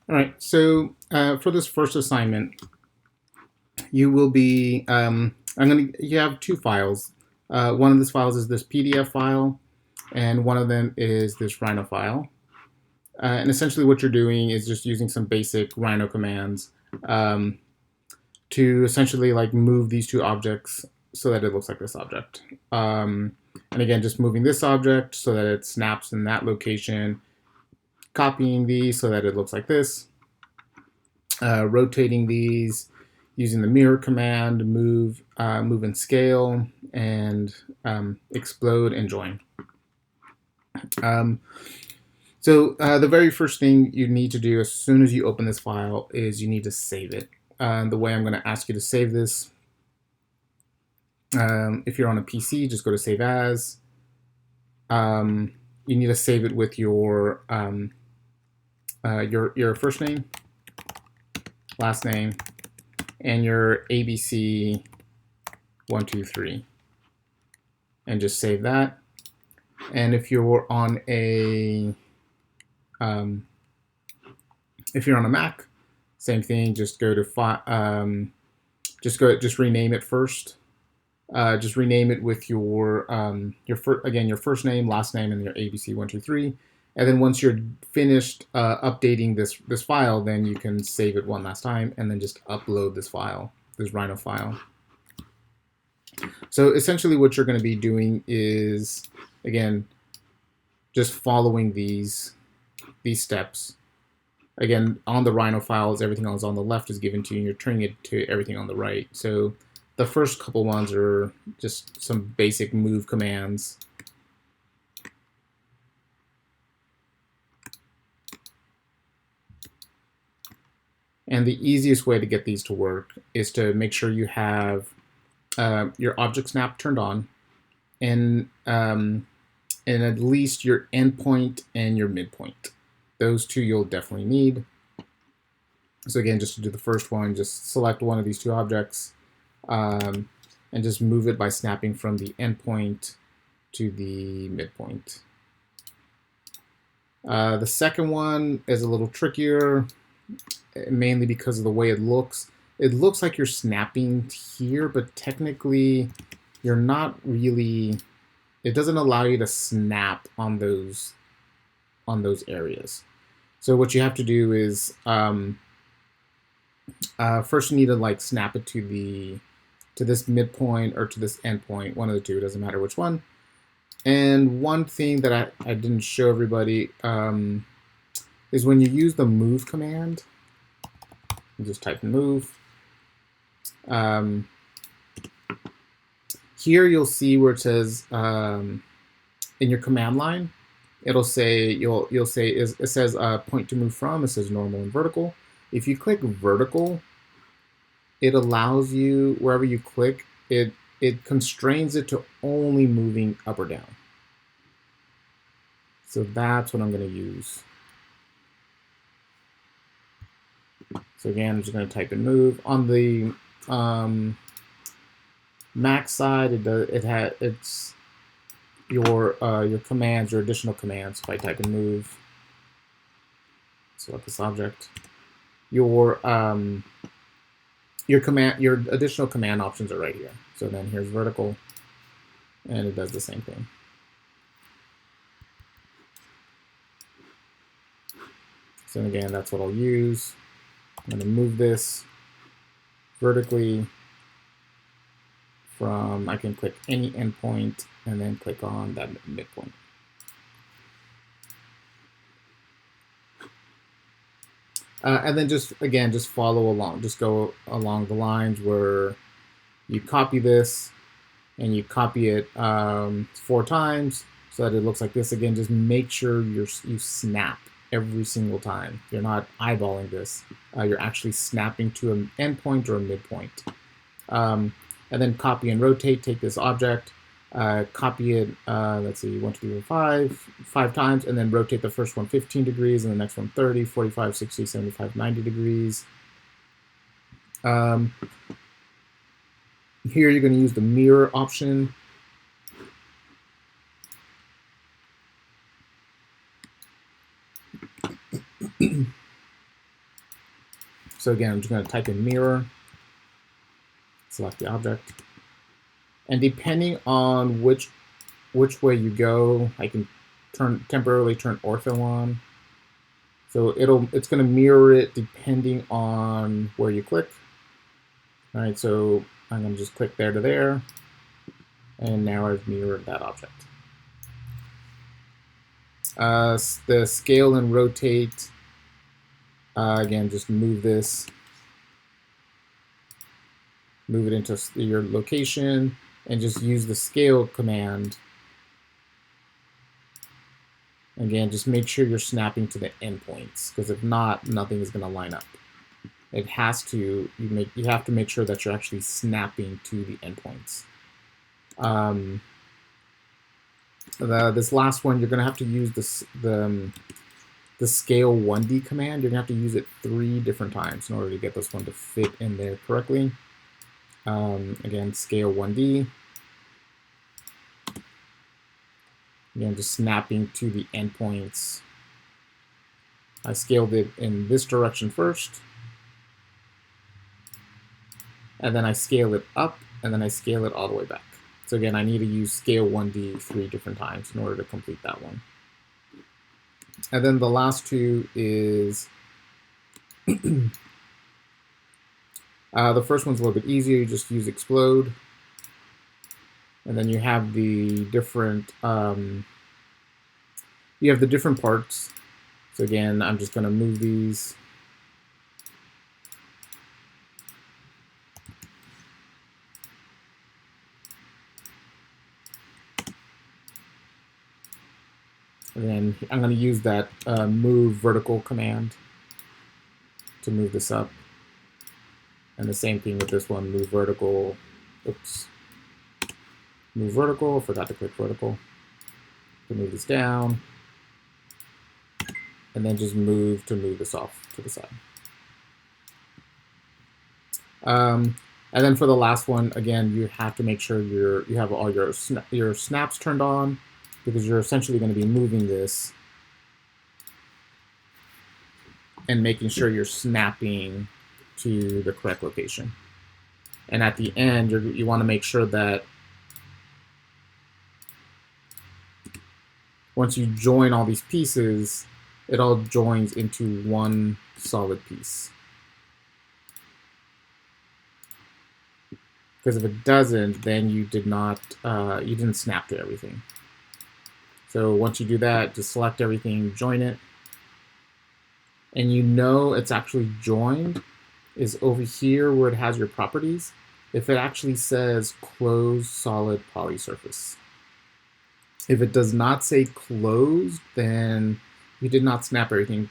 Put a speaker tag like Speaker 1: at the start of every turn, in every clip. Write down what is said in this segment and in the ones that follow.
Speaker 1: All right, so for this first assignment, you will be, you have two files. One of these files is this PDF file, and one of them is this Rhino file. And essentially what you're doing is just using some basic Rhino commands um, to essentially like move these two objects so that it looks like this object. And again, just moving this object so that it snaps in that location, copying these so that it looks like this, rotating these using the mirror command, move and scale, and explode and join. So the very first thing you need to do as soon as you open this file is you need to save it. The way I'm going to ask you to save this, if you're on a PC, just go to Save As. You need to save it with your first name, last name, and your ABC 123, and just save that. And if you're on a Mac, same thing. Just go to just rename it first. Just rename it with your your first name, last name, and your ABC 123. And then once you're finished updating this file, then you can save it one last time, and then just upload this file, this Rhino file. So essentially, what you're going to be doing is, again, just following these steps. Again, on the Rhino files, everything else on the left is given to you, and you're turning it to everything on the right. So the first couple ones are just some basic move commands. And the easiest way to get these to work is to make sure you have your object snap turned on, and at least your endpoint and your midpoint. Those two you'll definitely need. So again, just to do the first one, just select one of these two objects and just move it by snapping from the endpoint to the midpoint. The second one is a little trickier, mainly because of the way it looks. It looks like you're snapping here, but technically you're not really. It doesn't allow you to snap on those areas. So what you have to do is first you need to like snap it to this midpoint or to this endpoint. One of the two, doesn't matter which one. And one thing that I didn't show everybody is when you use the move command, you just type in move. Here you'll see where it says in your command line, it'll say you'll say it says point to move from. It says normal and vertical. If you click vertical, it allows you, wherever you click, it constrains it to only moving up or down. So that's what I'm going to use. So again, I'm just going to type in move. On the Mac side, it's your commands, your additional commands. If I type in move, select this object, your additional command options are right here. So then here's vertical, and it does the same thing. So again, that's what I'll use. I'm going to move this vertically from, I can click any endpoint and then click on that midpoint. And then just follow along. Just go along the lines where you copy this and you copy it 4 times so that it looks like this. Again, just make sure you snap every single time. You're not eyeballing this. You're actually snapping to an endpoint or a midpoint. And then copy and rotate. Take this object, copy it, let's see, 1, 2, 3, 4, 5 times, and then rotate the first one 15 degrees, and the next one 30, 45, 60, 75, 90 degrees. Here you're going to use the mirror option. So again, I'm just going to type in mirror, select the object, and depending on which way you go, I can temporarily turn ortho on. So it's going to mirror it depending on where you click. All right, so I'm going to just click there to there, and now I've mirrored that object. The scale and rotate, again, just move this, move it into your location, and just use the scale command. Again, just make sure you're snapping to the endpoints, because if not, nothing is going to line up. It has to, you have to make sure that you're actually snapping to the endpoints. This last one, you're going to have to use the scale 1D command. You're going to have to use it 3 different times in order to get this one to fit in there correctly. Again, scale 1D. Again, just snapping to the endpoints. I scaled it in this direction first, and then I scale it up, and then I scale it all the way back. So again, I need to use scale 1D 3 different times in order to complete that one. And then the last 2 is, the first one's a little bit easier. You just use explode. And then you have the different, parts. So again, I'm just gonna move these. And then I'm going to use that move vertical command to move this up. And the same thing with this one, move vertical. Oops. Move vertical, forgot to click vertical. To move this down. And then just move to move this off to the side. And then for the last one, again, you have to make sure you have all your snaps turned on, because you're essentially going to be moving this and making sure you're snapping to the correct location. And at the end, you want to make sure that once you join all these pieces, it all joins into one solid piece. Because if it doesn't, then you didn't snap to everything. So once you do that, just select everything, join it. And you know it's actually joined is over here where it has your properties. If it actually says closed solid poly surface. If it does not say closed, then you did not snap everything,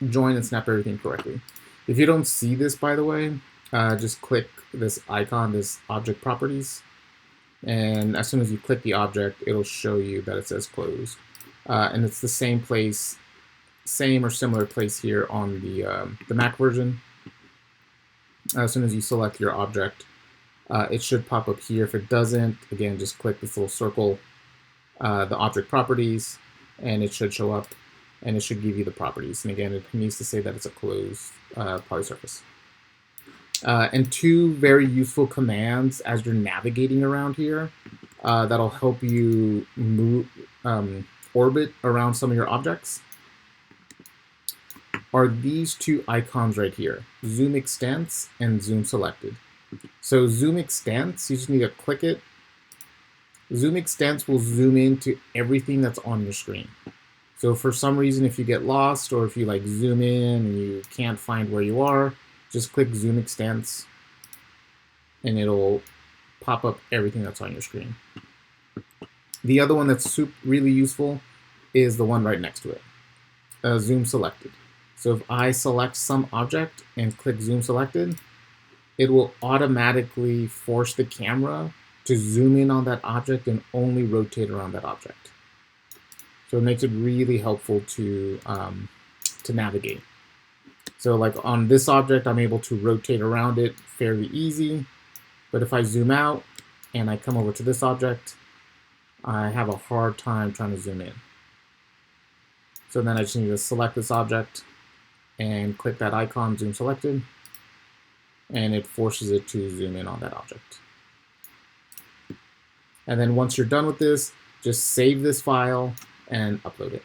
Speaker 1: join and snap everything correctly. If you don't see this, by the way, just click this icon, this object properties. And as soon as you click the object, it'll show you that it says closed. And it's the same place, same or similar place here on the Mac version. As soon as you select your object, it should pop up here. If it doesn't, again, just click this little circle, the object properties, and it should show up, and it should give you the properties. And again, it needs to say that it's a closed polysurface. And 2 very useful commands as you're navigating around here that'll help you move, orbit around some of your objects are these 2 icons right here, zoom extents and zoom selected. So zoom extents, you just need to click it. Zoom extents will zoom into everything that's on your screen. So for some reason, if you get lost or if you like zoom in and you can't find where you are, just click zoom extents and it'll pop up everything that's on your screen. The other one that's really useful is the one right next to it, zoom selected. So if I select some object and click zoom selected, it will automatically force the camera to zoom in on that object and only rotate around that object. So it makes it really helpful to navigate. So like on this object, I'm able to rotate around it fairly easy. But if I zoom out and I come over to this object, I have a hard time trying to zoom in. So then I just need to select this object and click that icon, zoom selected, and it forces it to zoom in on that object. And then once you're done with this, just save this file and upload it.